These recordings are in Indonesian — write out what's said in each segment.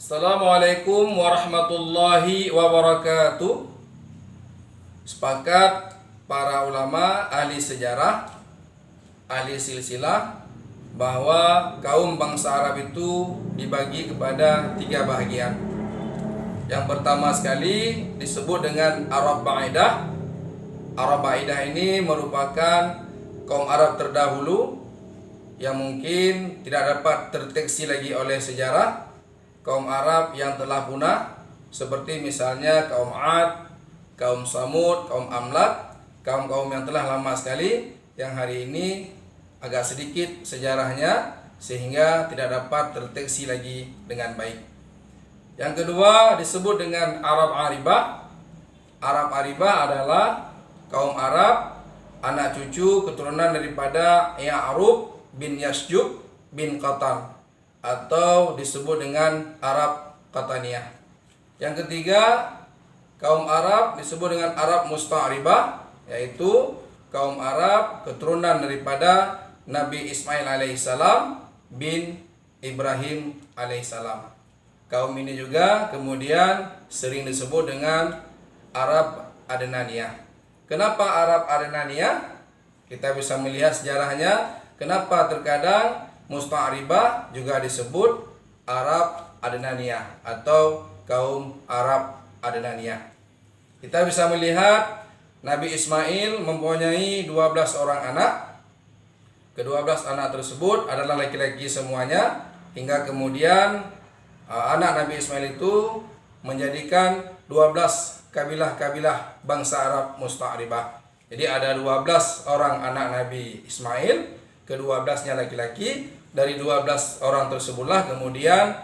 Assalamualaikum warahmatullahi wabarakatuh. Sepakat para ulama, ahli sejarah, ahli silsilah, bahwa kaum bangsa Arab itu dibagi kepada 3 bahagian. Yang pertama sekali disebut dengan Arab Ba'idah. Arab Ba'idah ini merupakan kaum Arab terdahulu yang mungkin tidak dapat terdeteksi lagi oleh sejarah. Kaum Arab yang telah punah, seperti misalnya kaum Ad, kaum Samud, kaum Amlat, kaum-kaum yang telah lama sekali, yang hari ini agak sedikit sejarahnya sehingga tidak dapat terdeteksi lagi dengan baik. Yang kedua disebut dengan Arab Aribah. Arab Aribah adalah kaum Arab anak cucu keturunan daripada Ya'rub bin Yasjub bin Qatan, atau disebut dengan Arab Qataniyah. Yang ketiga, kaum Arab disebut dengan Arab Musta'ribah, yaitu kaum Arab keturunan daripada Nabi Ismail alaihissalam bin Ibrahim alaihissalam. Kaum ini juga kemudian sering disebut dengan Arab Adnaniyah. Kenapa Arab Adnaniyah? Kita bisa melihat sejarahnya. Kenapa terkadang Musta'ribah juga disebut Arab Adnaniyah atau kaum Arab Adnaniyah. Kita bisa melihat Nabi Ismail mempunyai 12 orang anak. Ke-12 anak tersebut adalah laki-laki semuanya, hingga kemudian anak Nabi Ismail itu menjadikan 12 kabilah-kabilah bangsa Arab Musta'ribah. Jadi ada 12 orang anak Nabi Ismail, ke-12-nya laki-laki. Dari 12 orang tersebutlah kemudian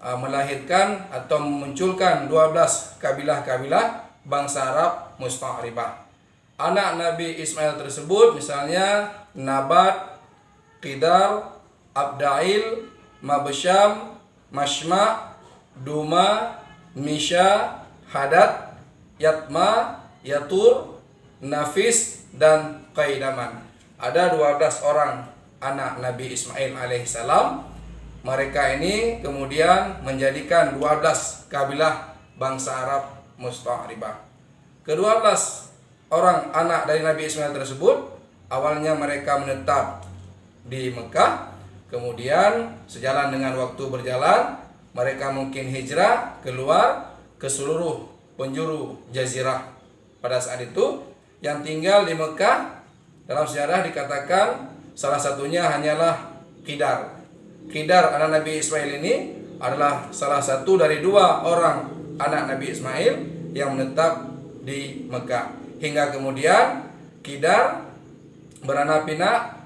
melahirkan atau memunculkan 12 kabilah-kabilah bangsa Arab Musta'ribah. Anak Nabi Ismail tersebut misalnya Nabat, Qidar, Abdail, Mabsyam, Mashma, Duma, Misha, Hadad, Yatma, Yatur, Nafis, dan Qaidaman. Ada 12 orang anak Nabi Ismail alaihissalam. Mereka ini kemudian menjadikan 12 kabilah bangsa Arab Musta'ribah. Ke-12 orang anak dari Nabi Ismail tersebut, awalnya mereka menetap di Mekah. Kemudian sejalan dengan waktu berjalan, mereka mungkin hijrah keluar ke seluruh penjuru jazirah. Pada saat itu yang tinggal di Mekah dalam sejarah dikatakan salah satunya hanyalah Qidar. Qidar anak Nabi Ismail ini adalah salah satu dari 2 orang anak Nabi Ismail yang menetap di Mekah. Hingga kemudian Qidar beranak pinak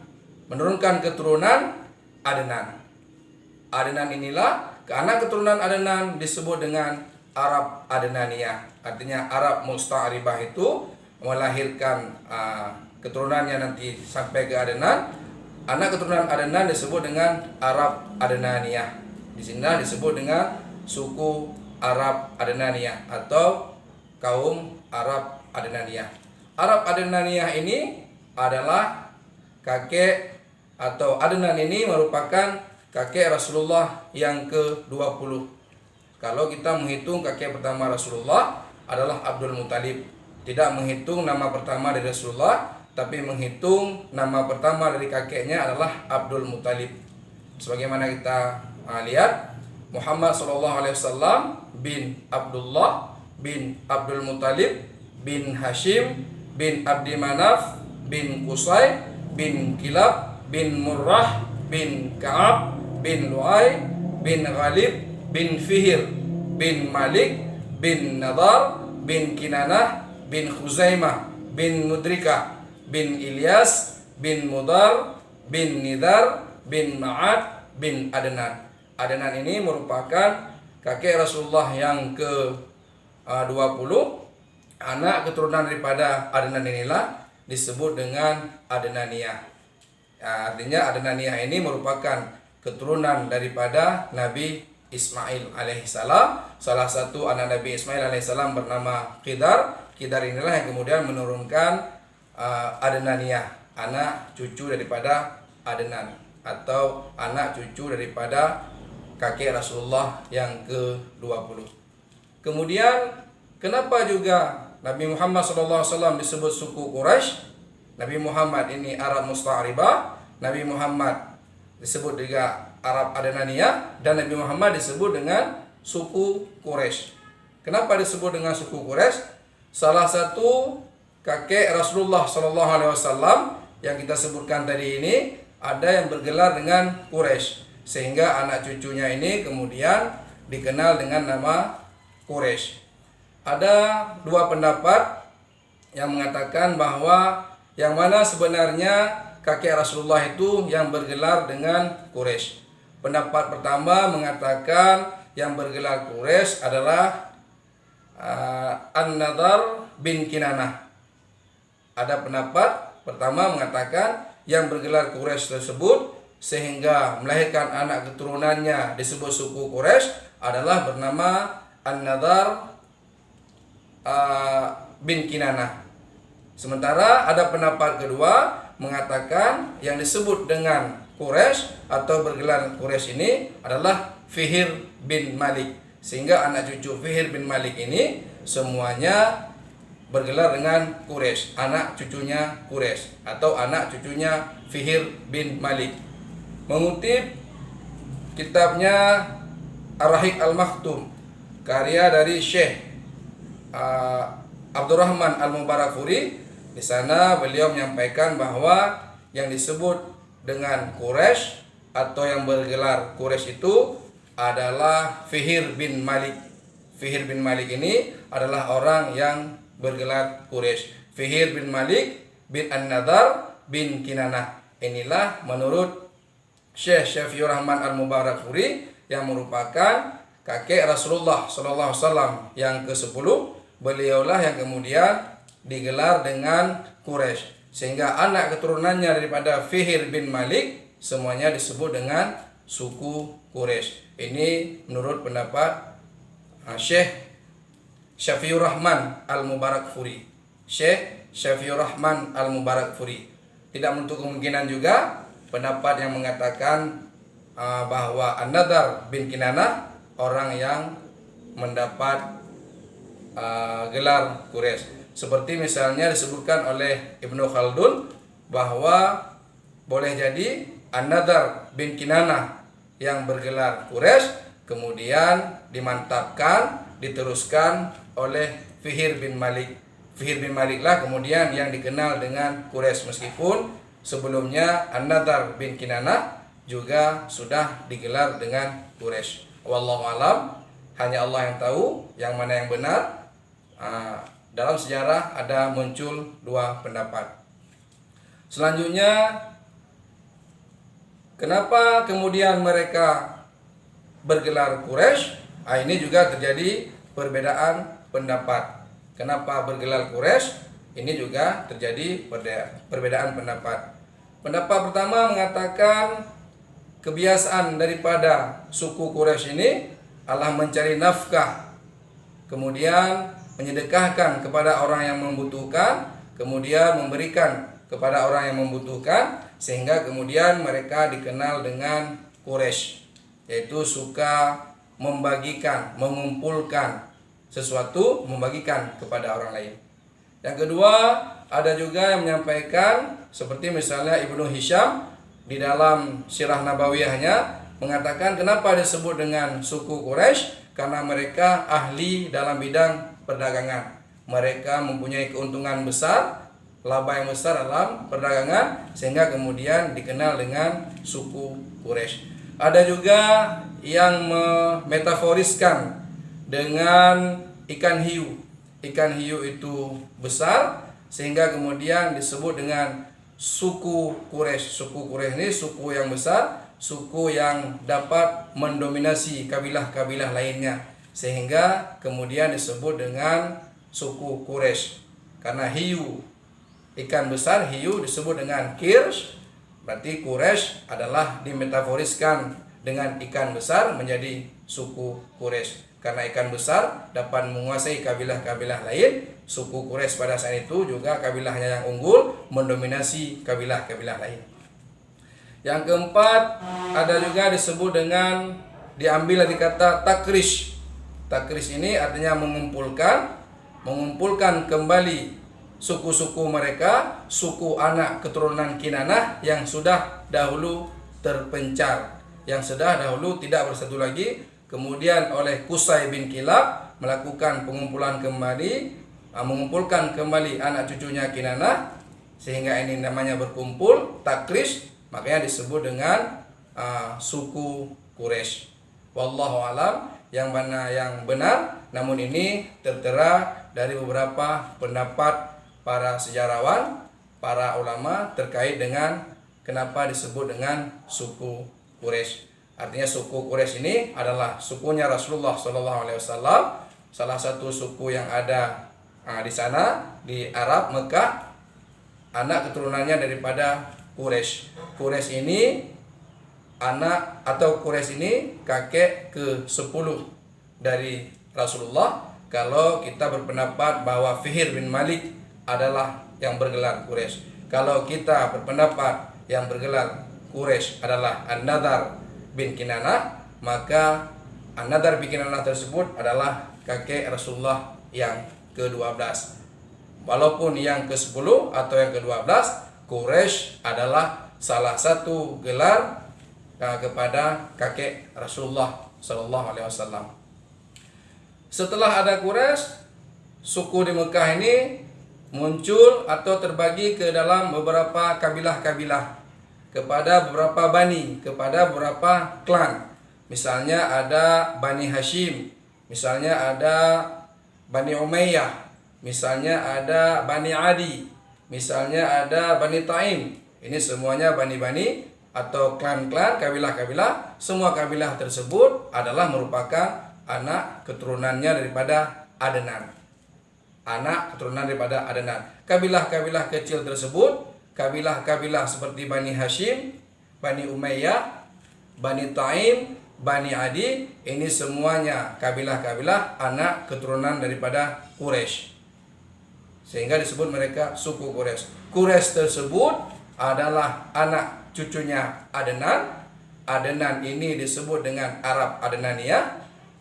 menurunkan keturunan Adnan. Adnan inilah anak keturunan Adnan disebut dengan Arab Adnaniyah. Artinya Arab Musta'ribah itu melahirkan keturunannya nanti sampai ke Adnan. Anak keturunan Adnan disebut dengan Arab Adnaniyah. Di sini disebut dengan suku Arab Adnaniyah atau kaum Arab Adnaniyah. Arab Adnaniyah ini adalah kakek, atau Adnan ini merupakan kakek Rasulullah yang ke-20. Kalau kita menghitung kakek pertama Rasulullah adalah Abdul Muthalib. Tidak menghitung nama pertama dari Rasulullah, tapi menghitung nama pertama dari kakeknya adalah Abdul Muthalib. Sebagaimana kita lihat, Muhammad SAW bin Abdullah bin Abdul Muthalib bin Hashim bin Abdi Manaf bin Qusay bin Kilab bin Murrah bin Ka'ab bin Lu'ay bin Ghalib bin Fihir bin Malik bin Nadar bin Kinanah bin Khuzaimah bin Mudrikah bin Ilyas bin Mudar bin Nidar bin Ma'ad bin Adnan. Adnan ini merupakan kakek Rasulullah yang ke-20. Anak keturunan daripada Adnan inilah disebut dengan Adnaniyah. Artinya Adnaniyah ini merupakan keturunan daripada Nabi Ismail alaihissalam. Salah satu anak Nabi Ismail alaihissalam bernama Qidar. Qidar inilah yang kemudian menurunkan Adnaniyah, anak cucu daripada Adnan, atau anak cucu daripada kakek Rasulullah yang ke-20. Kemudian kenapa juga Nabi Muhammad SAW disebut suku Quraisy? Nabi Muhammad ini Arab Musta'ribah, Nabi Muhammad disebut juga Arab Adnaniyah, dan Nabi Muhammad disebut dengan suku Quraisy. Kenapa disebut dengan suku Quraisy? Salah satu kakek Rasulullah SAW yang kita sebutkan tadi ini ada yang bergelar dengan Quraisy, sehingga anak cucunya ini kemudian dikenal dengan nama Quraisy. Ada dua pendapat yang mengatakan bahwa yang mana sebenarnya kakek Rasulullah itu yang bergelar dengan Quraisy. Pendapat pertama mengatakan yang bergelar Quraisy adalah An-Nadhr bin Kinanah. Ada pendapat pertama mengatakan yang bergelar Quraisy tersebut sehingga melahirkan anak keturunannya disebut suku Quraisy adalah bernama An-Nadhr bin Kinanah. Sementara ada pendapat kedua mengatakan yang disebut dengan Quraisy atau bergelar Quraisy ini adalah Fihr bin Malik, sehingga anak cucu Fihr bin Malik ini semuanya bergelar dengan Quraisy, anak cucunya Quraisy atau anak cucunya Fihr bin Malik. Mengutip kitabnya Ar-Rahiq Al-Maktum, karya dari Syekh Abdurrahman Al-Mubarakfuri, di sana beliau menyampaikan bahwa yang disebut dengan Quraisy atau yang bergelar Quraisy itu adalah Fihr bin Malik. Fihr bin Malik ini adalah orang yang bergelar Quraisy. Fihr bin Malik bin An-Nadhr bin Kinanah. Inilah menurut Syekh Syafiur Rahman Al-Mubarakfuri yang merupakan kakek Rasulullah SAW yang ke-10. Beliaulah yang kemudian digelar dengan Quraisy, sehingga anak keturunannya daripada Fihr bin Malik semuanya disebut dengan suku Quraisy. Ini menurut pendapat Syekh Syafiur Rahman Al-Mubarakfuri. Syekh Syafiur Rahman Al-Mubarakfuri. Tidak menutup kemungkinan juga pendapat yang mengatakan bahwa An-Nadhr bin Kinanah orang yang mendapat gelar Quraisy. Seperti misalnya disebutkan oleh Ibnu Khaldun bahwa boleh jadi An-Nadhr bin Kinanah yang bergelar Quraisy kemudian dimantapkan, diteruskan oleh Fihr bin Malik. Fihr bin Maliklah kemudian yang dikenal dengan Quraisy, meskipun sebelumnya An-Nadhr bin Kinanah juga sudah digelar dengan Quraisy. Wallahu alam, hanya Allah yang tahu yang mana yang benar. Dalam sejarah ada muncul dua pendapat. Selanjutnya, kenapa kemudian mereka bergelar Quraisy? Ini juga terjadi perbedaan pendapat. Kenapa bergelar Quraisy? Ini juga terjadi perbedaan pendapat. Pendapat pertama mengatakan kebiasaan daripada suku Quraisy ini adalah mencari nafkah, kemudian menyedekahkan kepada orang yang membutuhkan, kemudian memberikan kepada orang yang membutuhkan, sehingga kemudian mereka dikenal dengan Quraisy, yaitu suka membagikan, mengumpulkan sesuatu, membagikan kepada orang lain. Yang kedua, ada juga yang menyampaikan seperti misalnya Ibnu Hisham di dalam Sirah Nabawiyahnya mengatakan kenapa disebut dengan suku Quraisy? Karena mereka ahli dalam bidang perdagangan. Mereka mempunyai keuntungan besar, laba yang besar dalam perdagangan, sehingga kemudian dikenal dengan suku Quraisy. Ada juga yang memetaforiskan dengan ikan hiu. Ikan hiu itu besar sehingga kemudian disebut dengan suku Quraisy. Suku Quraisy ini suku yang besar, suku yang dapat mendominasi kabilah-kabilah lainnya, sehingga kemudian disebut dengan suku Quraisy. Karena hiu, ikan besar, hiu disebut dengan kirsh, berarti Quraisy adalah dimetaforiskan dengan ikan besar menjadi suku Quraisy. Karena ikan besar dapat menguasai kabilah-kabilah lain, suku Quraisy pada saat itu juga kabilahnya yang unggul mendominasi kabilah-kabilah lain. Yang keempat, ada juga disebut dengan diambil dari kata takrish. Takrish ini artinya mengumpulkan kembali suku-suku mereka, suku anak keturunan Kinanah yang sudah dahulu terpencar, yang sudah dahulu tidak bersatu lagi. Kemudian oleh Qusay bin Kilab melakukan pengumpulan kembali, mengumpulkan kembali anak cucunya Kinanah, sehingga ini namanya berkumpul, takrish, makanya disebut dengan suku Quraisy. Wallahu alam, yang mana yang benar, namun ini tertera dari beberapa pendapat para sejarawan, para ulama terkait dengan kenapa disebut dengan suku Quraisy. Artinya suku Quraisy ini adalah sukunya Rasulullah SAW, salah satu suku yang ada di sana di Arab Mekah, anak keturunannya daripada Quraisy. Quraisy ini anak atau Quraisy ini kakek ke-10 dari Rasulullah. Kalau kita berpendapat bahwa Fihr bin Malik adalah yang bergelar Quraisy. Kalau kita berpendapat yang bergelar Quraisy adalah An-Nadar bin Kinanah, maka An-Nadar bin Kinanah tersebut adalah kakek Rasulullah yang ke-12. Walaupun yang ke-10 atau yang ke-12, Quraisy adalah salah satu gelar kepada kakek Rasulullah Sallallahu Alaihi Wasallam. Setelah ada Quraisy, suku di Mekah ini muncul atau terbagi ke dalam beberapa kabilah-kabilah, kepada beberapa bani, kepada beberapa klan. Misalnya ada Bani Hashim, misalnya ada Bani Umayyah, misalnya ada Bani Adi, misalnya ada Bani Taim. Ini semuanya bani-bani atau klan-klan, kabilah-kabilah. Semua kabilah tersebut adalah merupakan anak keturunannya daripada Adnan. Anak keturunan daripada Adnan. Kabilah-kabilah kecil tersebut, kabilah-kabilah seperti Bani Hashim, Bani Umayyah, Bani Taim, Bani Adi, ini semuanya kabilah-kabilah anak keturunan daripada Quraisy. Sehingga disebut mereka suku Quraisy. Quraisy tersebut adalah anak cucunya Adnan. Adnan ini disebut dengan Arab Adnaniyah.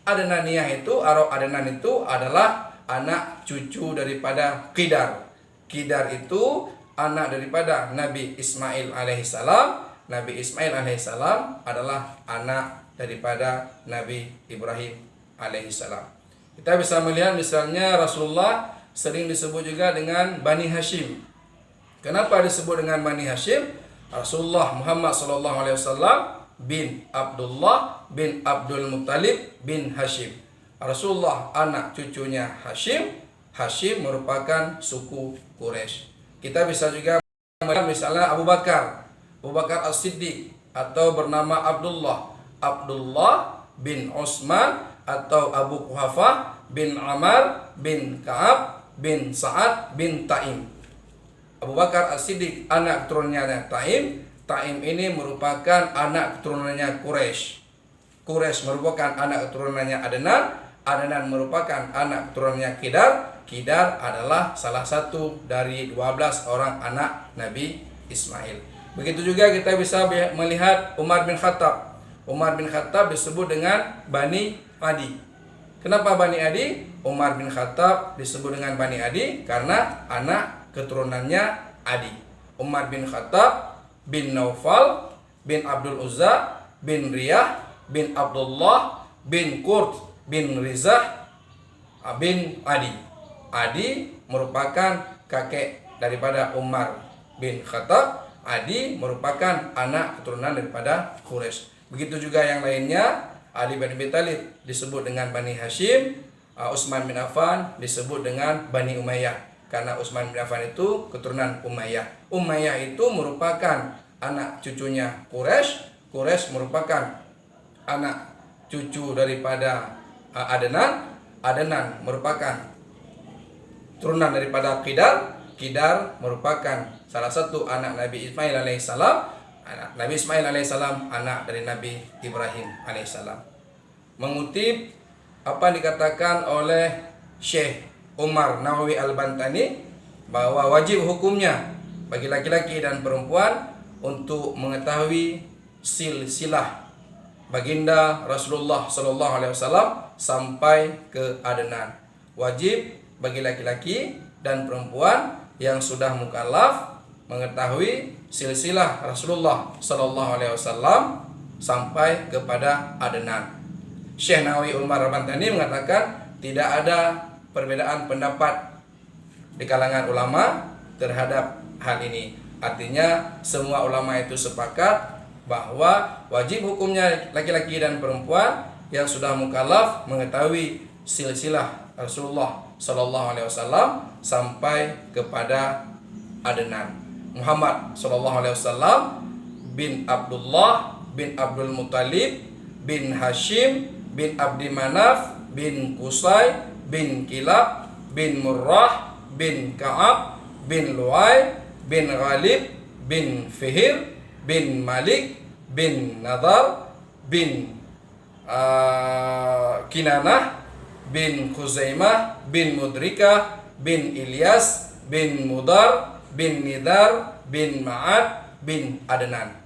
Adnaniyah itu, Arab Adnan itu adalah anak cucu daripada Qidar. Qidar itu anak daripada Nabi Ismail alaihissalam. Nabi Ismail alaihissalam adalah anak daripada Nabi Ibrahim alaihissalam. Kita bisa melihat misalnya Rasulullah sering disebut juga dengan Bani Hashim. Kenapa disebut dengan Bani Hashim? Rasulullah Muhammad SAW bin Abdullah bin Abdul Muttalib bin Hashim. Rasulullah anak cucunya Hashim. Hashim merupakan suku Quraisy. Kita bisa juga melihat misalnya Abu Bakar, Abu Bakar As-Siddiq, atau bernama Abdullah, Abdullah bin Utsman, atau Abu Quhafah bin Amr bin Ka'ab bin Sa'ad bin Taim. Abu Bakar As-Siddiq anak keturunannya Taim. Taim ini merupakan anak keturunannya Quraisy. Quraisy merupakan anak keturunannya Adnan. Adnan merupakan anak keturunannya Qidar. Qidar adalah salah satu dari 12 orang anak Nabi Ismail. Begitu juga kita bisa melihat Umar bin Khattab. Umar bin Khattab disebut dengan Bani Adi. Kenapa Bani Adi? Umar bin Khattab disebut dengan Bani Adi karena anak keturunannya Adi. Umar bin Khattab bin Naufal bin Abdul Uzza bin Riyah bin Abdullah bin Qurt bin Rizah bin Adi. Adi merupakan kakek daripada Umar bin Khattab. Adi merupakan anak keturunan daripada Quraisy. Begitu juga yang lainnya. Ali bin Abi Thalib disebut dengan Bani Hashim. Utsman bin Affan disebut dengan Bani Umayyah, karena Utsman bin Affan itu keturunan Umayyah. Umayyah itu merupakan anak cucunya Quraisy. Quraisy merupakan anak cucu daripada Adnan. Adnan merupakan turunan daripada Qidar. Qidar merupakan salah satu anak Nabi Ismail alaihissalam. Nabi Ismail alaihissalam anak dari Nabi Ibrahim alaihissalam. Mengutip apa yang dikatakan oleh Syekh Umar Nawawi Al-Bantani, bahwa wajib hukumnya bagi laki-laki dan perempuan untuk mengetahui silsilah baginda Rasulullah Shallallahu Alaihi Wasallam sampai ke Adnan. Wajib bagi laki-laki dan perempuan yang sudah mukallaf mengetahui silsilah Rasulullah Shallallahu Alaihi Wasallam sampai kepada Adnan. Syekh Nawawi Umar Bantani mengatakan tidak ada perbedaan pendapat di kalangan ulama terhadap hal ini. Artinya semua ulama itu sepakat bahwa wajib hukumnya laki-laki dan perempuan yang sudah mukallaf mengetahui silsilah Rasulullah Sallallahu Alaihi Wasallam sampai kepada Adnan. Muhammad Sallallahu Alaihi Wasallam bin Abdullah bin Abdul Muttalib bin Hashim bin Abdi Manaf bin Qusay bin Kilab bin Murrah bin Ka'ab bin Lu'ay bin Ghalib bin Fihir bin Malik bin Nadar bin Kinanah bin Khuzaimah bin Mudrikah bin Ilyas bin Mudar bin Nidar bin Ma'ad bin Adnan.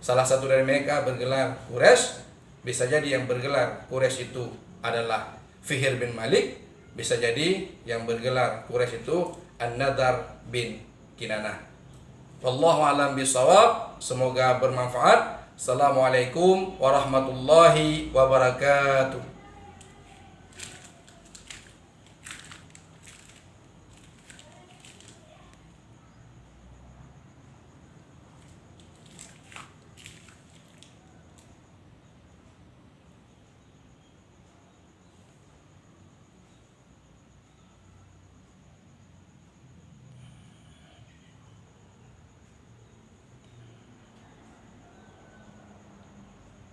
Salah satu dari mereka bergelar Quraisy. Bisa jadi yang bergelar Quraisy itu adalah Fihir bin Malik. Bisa jadi yang bergelar Quraisy itu An-Nadar bin Kinanah. Wallahu a'lam bishawab. Semoga bermanfaat. Assalamualaikum warahmatullahi wabarakatuh.